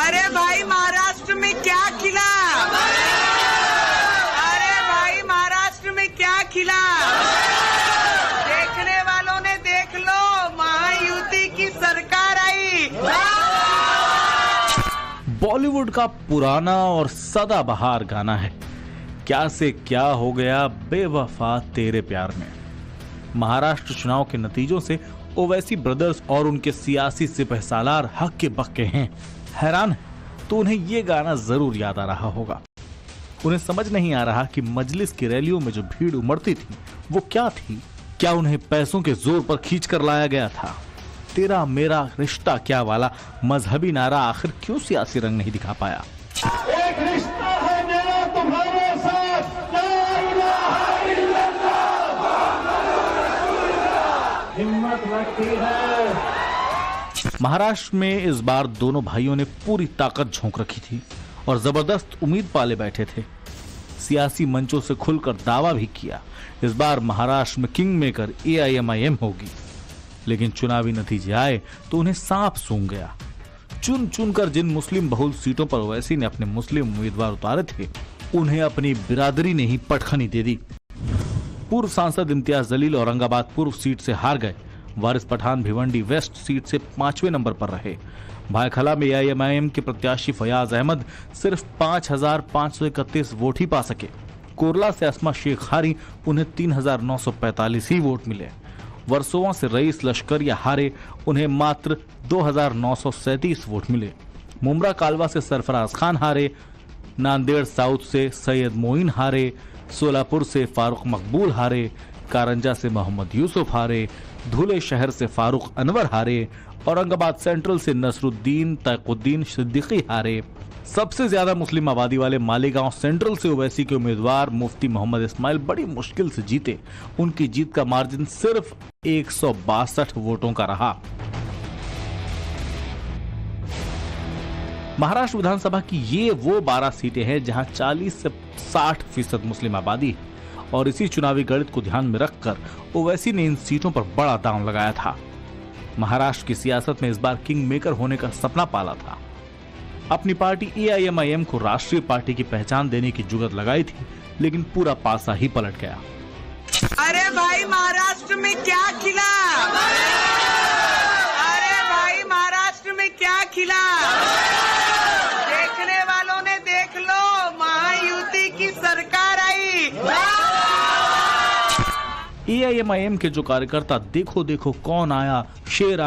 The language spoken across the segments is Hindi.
अरे भाई महाराष्ट्र में क्या खिला? अरे भाई महाराष्ट्र में क्या खिला? देखने वालों ने देख लो, महायुति की सरकार आई। बॉलीवुड का पुराना और सदाबहार गाना है, क्या से क्या हो गया बेवफा तेरे प्यार में। महाराष्ट्र चुनाव के नतीजों से ओवैसी ब्रदर्स और उनके सियासी सिपहसालार हक्के बक्के हैं, हैरान है तो उन्हें ये गाना जरूर याद आ रहा होगा। उन्हें समझ नहीं आ रहा कि मजलिस की रैलियों में जो भीड़ उमड़ती थी वो क्या थी। क्या उन्हें पैसों के जोर पर खींच कर लाया गया था? तेरा मेरा रिश्ता क्या वाला मजहबी नारा आखिर क्यों सियासी रंग नहीं दिखा पाया? एक रिश्ता है मेरा तुम्हारे साथ, ला इलाहा इल्लल्लाह, हिम्मत रखती है। महाराष्ट्र में इस बार दोनों भाइयों ने पूरी ताकत झोंक रखी थी और जबरदस्त उम्मीद पाले बैठे थे। सियासी मंचों से खुलकर दावा भी किया इस बार महाराष्ट्र में किंग मेकर AIMIM होगी। लेकिन चुनावी नतीजे आए तो उन्हें सांप सूंघ गया। चुन चुनकर जिन मुस्लिम बहुल सीटों पर ओवैसी ने अपने मुस्लिम उम्मीदवार उतारे थे, उन्हें अपनी बिरादरी ने ही पटखनी दे दी। पूर्व सांसद इम्तियाज जलील औरंगाबाद पूर्व सीट से हार गए। वारिस पठान भिवंडी वेस्ट सीट से 5वें नंबर पर रहे। भायखला में AIMIM के प्रत्याशी फयाज अहमद सिर्फ 5,531 वोट ही पा सके। कोरला से अस्मा शेख हारी, उन्हें 3,945 ही वोट मिले। वर्सोवा से रईस लश्करिया हारे, उन्हें मात्र 2,937 वोट मिले। मुमरा कालवा से सरफराज खान हारे। नांदेड़ साउथ से सैयद मोइन हारे। सोलापुर से फारूक मकबूल हारे। कारंजा से मोहम्मद यूसुफ हारे। धुले शहर से फारूक अनवर हारे। औरंगाबाद सेंट्रल से नसरुद्दीन तैकुद्दीन सिद्दीकी हारे। सबसे ज्यादा मुस्लिम आबादी वाले मालेगांव सेंट्रल से ओवैसी के उम्मीदवार मुफ्ती मोहम्मद इस्माइल बड़ी मुश्किल से जीते। उनकी जीत का मार्जिन सिर्फ 162 वोटों का रहा। महाराष्ट्र विधानसभा की ये वो 12 सीटें हैं जहां 40 से 60% मुस्लिम आबादी है और इसी चुनावी गणित को ध्यान में रखकर ओवैसी ने इन सीटों पर बड़ा दांव लगाया था। महाराष्ट्र की सियासत में इस बार किंग मेकर होने का सपना पाला था। अपनी पार्टी AIMIM को राष्ट्रीय पार्टी की पहचान देने की जुगत लगाई थी, लेकिन पूरा पासा ही पलट गया। अरे भाई महाराष्ट्र में क्या खिला? अरे भाई महाराष्ट्र में क्या खिला? देखने वालों ने देख लो, महायुति की सरकार आई। AIMIM के जो कार्यकर्ता देखो देखो कौन आया, शेर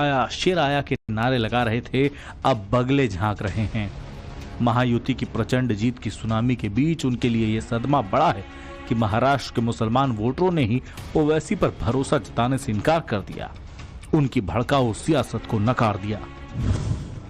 आया के नारे लगा रहे थे, अब बगले झांक रहे हैं। महायुति की प्रचंड जीत की सुनामी के बीच उनके लिए यह सदमा बड़ा है कि महाराष्ट्र के मुसलमान वोटरों ने ही ओवैसी पर भरोसा जताने से इनकार कर दिया, उनकी भड़काऊ सियासत को नकार दिया।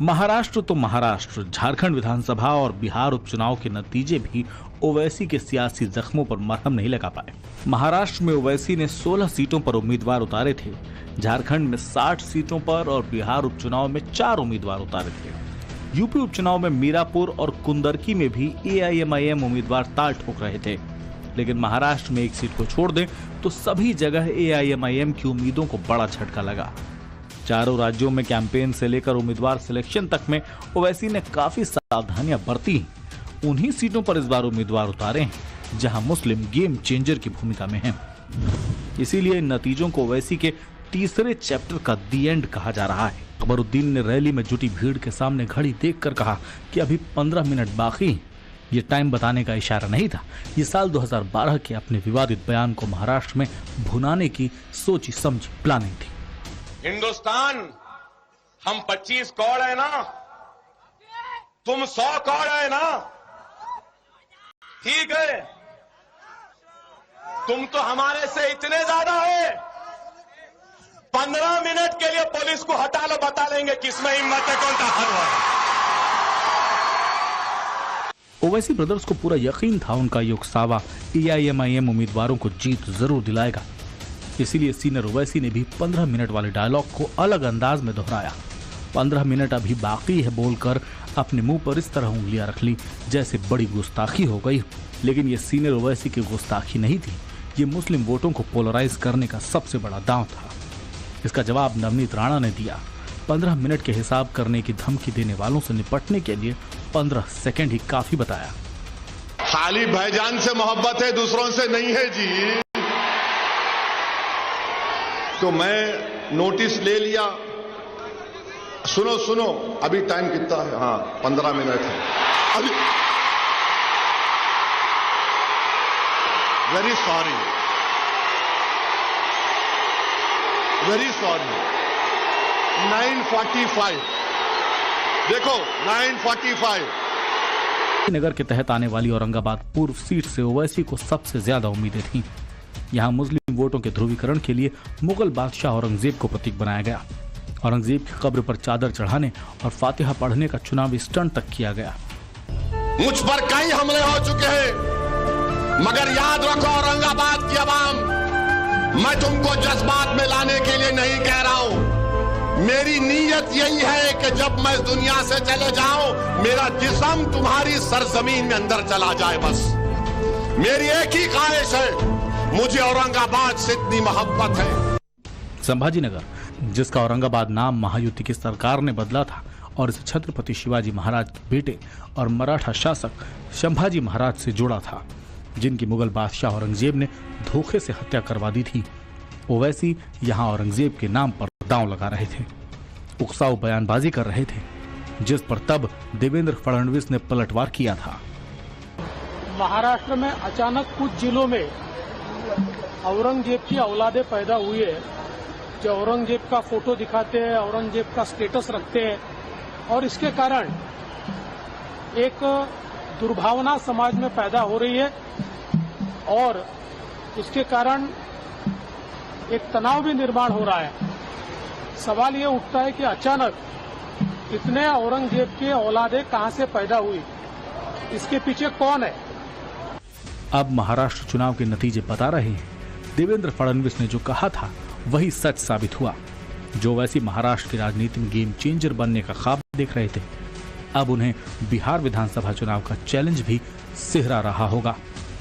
महाराष्ट्र तो महाराष्ट्र, झारखंड विधानसभा और बिहार उपचुनाव के नतीजे भी ओवैसी के सियासी जख्मों पर मरहम नहीं लगा पाए। महाराष्ट्र में ओवैसी ने 16 सीटों पर उम्मीदवार उतारे थे, झारखंड में 60 सीटों पर और बिहार उपचुनाव में 4 उम्मीदवार उतारे थे। यूपी उपचुनाव में मीरापुर और कुंदरकी में भी AIMIM उम्मीदवार ताल ठोक रहे थे। लेकिन महाराष्ट्र में एक सीट को छोड़ दें तो सभी जगह AIMIM की उम्मीदों को बड़ा झटका लगा। चारों राज्यों में कैंपेन से लेकर उम्मीदवार सिलेक्शन तक में ओवैसी ने काफी सावधानियां बरती। उन्हीं सीटों पर इस बार उम्मीदवार उतारे हैं जहां मुस्लिम गेम चेंजर की भूमिका में हैं। इसीलिए नतीजों को ओवैसी के तीसरे चैप्टर का दी एंड कहा जा रहा है। अकबरुद्दीन ने रैली में जुटी भीड़ के सामने घड़ी देखकर कहा कि अभी 15 मिनट बाकी। ये टाइम बताने का इशारा नहीं था, ये साल 2012 के अपने विवादित बयान को महाराष्ट्र में भुनाने की सोची समझी प्लानिंग थी। हिंदुस्तान, हम 25 करोड़ है ना, तुम 100 करोड़ है ना, ठीक है, तुम तो हमारे से इतने ज्यादा है। 15 मिनट के लिए पुलिस को हटा लो, बता लेंगे किसमें हिम्मत है, कौन ताकत है। ओवैसी ब्रदर्स को पूरा यकीन था उनका ये उकसावा AIMIM उम्मीदवारों को जीत जरूर दिलाएगा। इसीलिए सीनियर ओवैसी ने भी 15 मिनट वाले डायलॉग को अलग अंदाज में दोहराया। 15 मिनट अभी बाकी है बोलकर अपने मुंह पर इस तरह उंगलियां रख ली जैसे बड़ी गुस्ताखी हो गई। लेकिन ये सीनियर ओवैसी की गुस्ताखी नहीं थी, ये मुस्लिम वोटों को पोलराइज करने का सबसे बड़ा दांव था। इसका जवाब नवनीत राणा ने दिया। 15 मिनट के हिसाब करने की धमकी देने वालों से निपटने के लिए 15 सेकंड ही काफी बताया। खाली भाईजान से मोहब्बत है, दूसरों से नहीं है जी। तो मैं नोटिस ले लिया। सुनो सुनो, अभी टाइम कितना है? हाँ 15 मिनट है अभी। Very sorry, very sorry. 9:45 देखो 9:45। नगर के तहत आने वाली औरंगाबाद पूर्व सीट से ओवैसी को सबसे ज्यादा उम्मीदें थीं। यहां मुस्लिम वोटों के ध्रुवीकरण के लिए मुगल बादशाह औरंगजेब को प्रतीक बनाया गया। औरंगजेब की कब्र पर चादर चढ़ाने और फातिहा पढ़ने का चुनावी स्टंट तक किया गया। मुझ पर कई हमले हो चुके हैं, मगर याद रखो औरंगाबाद की आवाम, मैं तुमको जज्बात में लाने के लिए नहीं कह रहा हूं। मेरी नीयत यही है कि जब मैं इस दुनिया से चले जाऊं, मेरा जिस्म तुम्हारी सरजमीन में अंदर चला जाए। बस मेरी एक ही ख्वाहिश है, मुझे औरंगाबाद से इतनी मोहब्बत है। संभाजीनगर, जिसका औरंगाबाद नाम महायुति की सरकार ने बदला था और इसे छत्रपति शिवाजी महाराज के बेटे और मराठा शासक संभाजी महाराज से जोड़ा था, जिनकी मुगल बादशाह औरंगजेब ने धोखे से हत्या करवा दी थी। ओवैसी यहां औरंगजेब के नाम पर दांव लगा रहे थे, उकसाऊ बयानबाजी कर रहे थे, जिस पर तब देवेंद्र फडणवीस ने पलटवार किया था। महाराष्ट्र में अचानक कुछ जिलों में औरंगजेब की औलादे पैदा हुई है, जो औरंगजेब का फोटो दिखाते हैं, औरंगजेब का स्टेटस रखते हैं, और इसके कारण एक दुर्भावना समाज में पैदा हो रही है और इसके कारण एक तनाव भी निर्माण हो रहा है। सवाल ये उठता है कि अचानक इतने औरंगजेब के औलादे कहां से पैदा हुई, इसके पीछे कौन है? अब महाराष्ट्र चुनाव के नतीजे बता रहे हैं, देवेंद्र फडणवीस ने जो कहा था वही सच साबित हुआ। जो वैसी महाराष्ट्र की राजनीति में गेम चेंजर बनने का ख्वाब देख रहे थे, अब उन्हें बिहार विधानसभा चुनाव का चैलेंज भी सिहरा रहा होगा,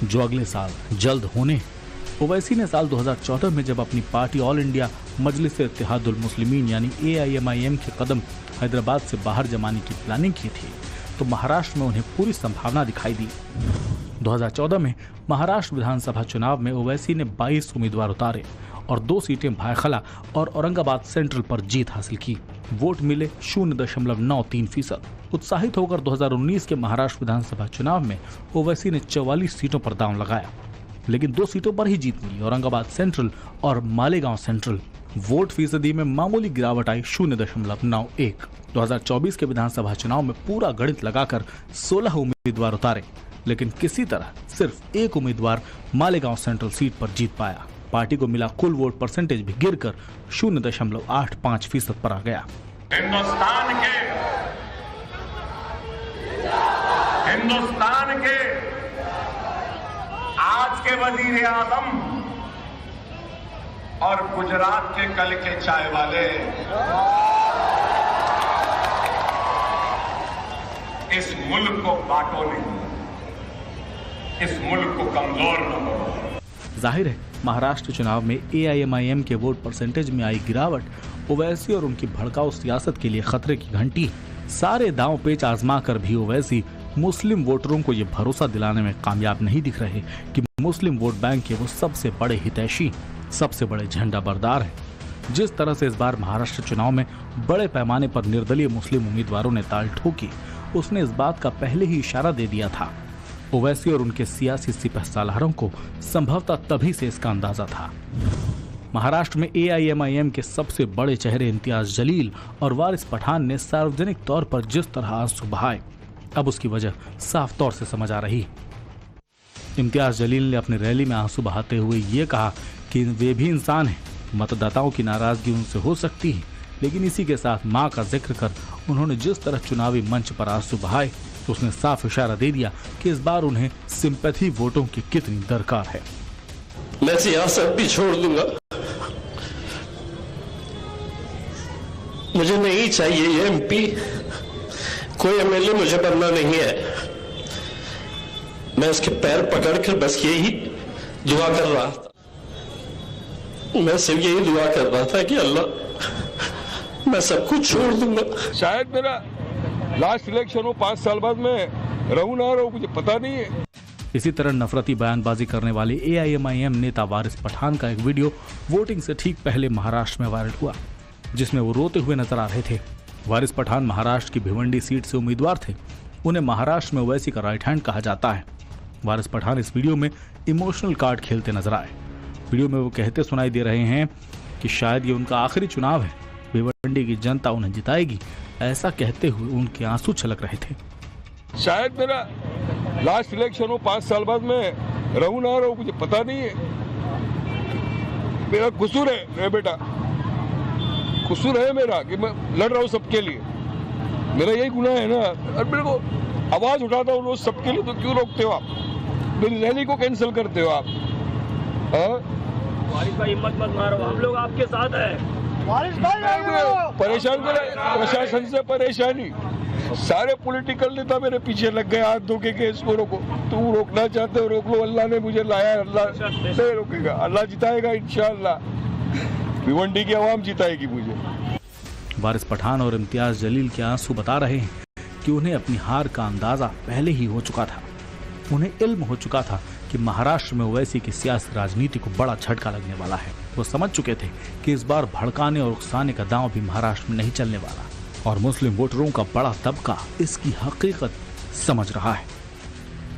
जो अगले साल जल्द होने। ओवैसी ने साल 2014 में जब अपनी पार्टी ऑल इंडिया मजलिस इत्तेहादुल मुस्लिमीन यानी AIMIM के कदम हैदराबाद से बाहर जमाने की प्लानिंग की थी, तो महाराष्ट्र में उन्हें पूरी संभावना दिखाई दी। 2014 में महाराष्ट्र विधानसभा चुनाव में ओवैसी ने 22 उम्मीदवार उतारे और 2 सीटें भायखला और औरंगाबाद सेंट्रल पर जीत हासिल की। वोट मिले 0.93%। उत्साहित होकर 2019 के महाराष्ट्र विधानसभा चुनाव में ओवैसी ने 44 सीटों पर दांव लगाया, लेकिन 2 सीटों पर ही जीत मिली, औरंगाबाद सेंट्रल और मालेगांव सेंट्रल। वोट फीसदी में मामूली गिरावट आई 0.91। 2024 के विधानसभा चुनाव में पूरा गणित लगाकर 16 उम्मीदवार उतारे, लेकिन किसी तरह सिर्फ 1 उम्मीदवार मालेगांव सेंट्रल सीट पर जीत पाया। पार्टी को मिला कुल वोट परसेंटेज भी गिरकर 0.85% पर आ गया। हिंदुस्तान के आज के वजीर आजम और गुजरात के कल के चाय वाले इस मुल्क को बांटो नहीं, इस मुल्क को कमजोर न करो। जाहिर है महाराष्ट्र चुनाव में AIMIM के वोट परसेंटेज में आई गिरावट ओवैसी और उनकी भड़काऊ सियासत के लिए खतरे की घंटी। सारे दांव पेच आजमा कर भी ओवैसी मुस्लिम वोटरों को ये भरोसा दिलाने में कामयाब नहीं दिख रहे कि मुस्लिम वोट बैंक के वो सबसे बड़े हितैषी, सबसे बड़े झंडा बरदार हैं। जिस तरह से इस बार महाराष्ट्र चुनाव में बड़े पैमाने पर निर्दलीय मुस्लिम उम्मीदवारों ने ताल ठोकी, उसने इस बात का पहले ही इशारा दे दिया था। ओवैसी और उनके सियासी सिपहसालारों को संभवतः तभी से इसका अंदाजा था। महाराष्ट्र में AIMIM के सबसे बड़े चेहरे इम्तियाज जलील और वारिस पठान ने सार्वजनिक तौर पर जिस तरह आंसू बहाए, अब उसकी वजह साफ तौर से समझ आ रही। इम्तियाज जलील ने अपनी रैली में आंसू बहाते हुए ये कहा कि वे भी इंसान हैं, मतदाताओं की नाराजगी उनसे हो सकती है, लेकिन इसी के साथ मां का जिक्र कर उन्होंने जिस तरह चुनावी मंच पर आंसू बहाए, उसने साफ इशारा दे दिया कि इस बार उन्हें सिंपैथी वोटों की कितनी दरकार है। मैं सियासत भी छोड़ दूंगा, मुझे नहीं चाहिए ये MP, कोई MLA मुझे बनना नहीं है। मैं उसके पैर पकड़कर बस यही दुआ कर रहा था, मैं सिर्फ यही दुआ कर रहा था कि अल्लाह मैं सब कुछ छोड़ दूंगा। शायद मेरा लास्ट इलेक्शन हो, 5 साल बाद मैं रहूं ना रहूं, मुझे पता नहीं है। इसी तरह नफरती बयानबाजी करने वाले AIMIM नेता वारिस पठान का एक वीडियो वोटिंग से ठीक पहले महाराष्ट्र में वायरल हुआ, जिसमें वो रोते हुए नजर आ रहे थे। वारिस पठान महाराष्ट्र की भिवंडी सीट से उम्मीदवार थे। उन्हें महाराष्ट्र में ओवैसी का राइट हैंड कहा जाता है। वारिस पठान इस वीडियो में इमोशनल कार्ड खेलते नजर आए। वीडियो में वो कहते सुनाई दे रहे हैं कि शायद ये उनका आखिरी चुनाव है, भिवंडी की जनता उन्हें जिताएगी। ऐसा कहते हुए उनके आंसू छलक रहे थे। शायद मेरा लास्ट इलेक्शन हो, 5 साल बाद मैं रहूं ना रहूं, मुझे पता नहीं है। मेरा कसूर है बेटा, कसूर है मेरा कि मैं लड़ रहा हूं सबके लिए। मेरा यही गुनाह है ना। और मेरे को आवाज उठाता हूँ रोज सबके लिए, तो क्यों रोकते हो आप? मेरी रैली को कैंसिल करते हो आप? वारिस भाई हिम्मत मत मारो, हम लोग आपके साथ हैं। वारिस भाई परेशान करे प्रशासन से परेशानी। सारे पॉलिटिकल नेता मेरे पीछे लग गए हाथ धो के इसको रोको। तुम रोकना चाहते हो रोक लो, अल्लाह ने मुझे लाया, अल्लाह नहीं रोकेगा, अल्लाह जिताएगा इंशाअल्लाह। भिवंडी की आवाम जिताएगी मुझे। वारिस पठान और इम्तियाज जलील के आंसू बता रहे हैं कि उन्हें अपनी हार का अंदाजा पहले ही हो चुका था। उन्हें इल्म हो चुका था कि महाराष्ट्र में ओवैसी की सियासी राजनीति को बड़ा झटका लगने वाला है। वो समझ चुके थे कि इस बार भड़काने और उकसाने का दांव भी महाराष्ट्र में नहीं चलने वाला, और मुस्लिम वोटरों का बड़ा तबका इसकी हकीकत समझ रहा है।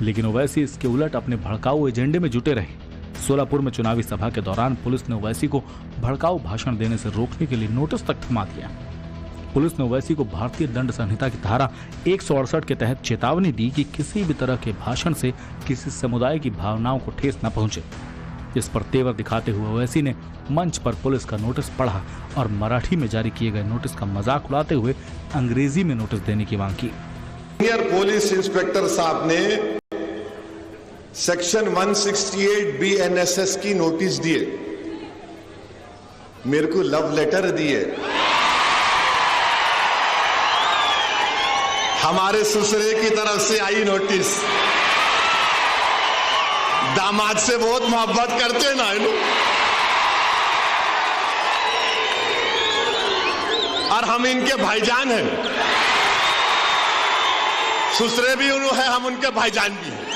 लेकिन ओवैसी इसके उलट अपने भड़काऊ एजेंडे में जुटे रहे। सोलापुर में चुनावी सभा के दौरान पुलिस ने ओवैसी को भड़काऊ भाषण देने से रोकने के लिए नोटिस तक थमा दिया। पुलिस ने ओवैसी को भारतीय दंड संहिता की धारा 168 के तहत चेतावनी दी कि किसी भी तरह के भाषण से किसी समुदाय की भावनाओं को ठेस न पहुंचे। इस पर तेवर दिखाते हुए ओवैसी ने मंच पर पुलिस का नोटिस पढ़ा और मराठी में जारी किए गए नोटिस का मजाक उड़ाते हुए अंग्रेजी में नोटिस देने की मांग की। सीनियर पुलिस इंस्पेक्टर साहब ने सेक्शन 168 BNSS की नोटिस दिए, मेरे को लव लेटर दिए। हमारे ससुरे की तरफ से आई नोटिस। दामाद से बहुत मोहब्बत करते ना इन, और हम इनके भाईजान हैं। ससुरे भी उन्होंने है, हम उनके भाईजान भी हैं।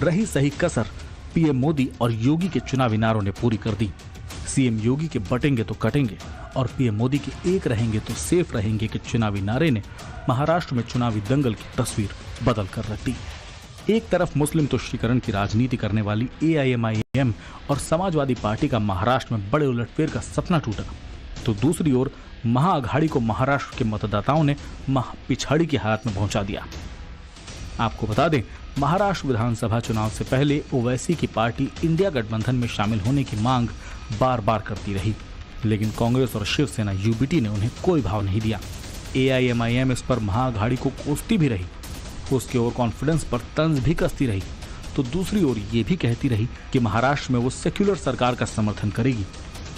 रही सही कसर पीएम मोदी और योगी के चुनावी नारों ने पूरी कर दी। सीएम योगी के बटेंगे तो कटेंगे और पीएम मोदी के एक रहेंगे तो सेफ रहेंगे के चुनावी नारे ने महाराष्ट्र में चुनावी दंगल की तस्वीर बदल कर रख दी। एक तरफ मुस्लिम तुष्टीकरण की राजनीति करने वाली AIMIM और समाजवादी पार्टी का महाराष्ट्र में बड़े उलटफेर का सपना टूटा, तो दूसरी ओर महाअघाड़ी को महाराष्ट्र के मतदाताओं ने पिछाड़ी की हालत में पहुंचा दिया। आपको बता दें, महाराष्ट्र विधानसभा चुनाव से पहले ओवैसी की पार्टी इंडिया गठबंधन में शामिल होने की मांग बार बार करती रही, लेकिन कांग्रेस और शिवसेना UBT ने उन्हें कोई भाव नहीं दिया। AIMIM इस पर महाअघाड़ी को कोसती भी रही, उसके ओर कॉन्फिडेंस पर तंज भी कसती रही, तो दूसरी ओर ये भी कहती रही कि महाराष्ट्र में वो सेक्युलर सरकार का समर्थन करेगी,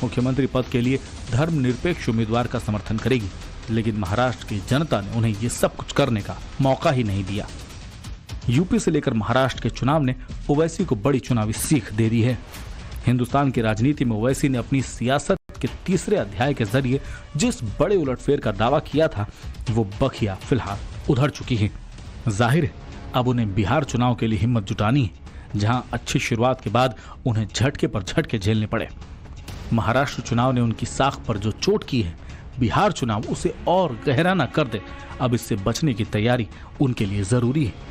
मुख्यमंत्री पद के लिए धर्मनिरपेक्ष उम्मीदवार का समर्थन करेगी। लेकिन महाराष्ट्र की जनता ने उन्हें ये सब कुछ करने का मौका ही नहीं दिया। यूपी से लेकर महाराष्ट्र के चुनाव ने ओवैसी को बड़ी चुनावी सीख दे दी है। हिंदुस्तान की राजनीति में ओवैसी ने अपनी सियासत के तीसरे अध्याय के जरिए जिस बड़े उलटफेर का दावा किया था, वो बखिया फिलहाल उधर चुकी है। जाहिर है अब उन्हें बिहार चुनाव के लिए हिम्मत जुटानी है, जहां अच्छी शुरुआत के बाद उन्हें झटके पर झटके झेलने पड़े। महाराष्ट्र चुनाव ने उनकी साख पर जो चोट की है, बिहार चुनाव उसे और गहरा न कर दे। अब इससे बचने की तैयारी उनके लिए जरूरी है।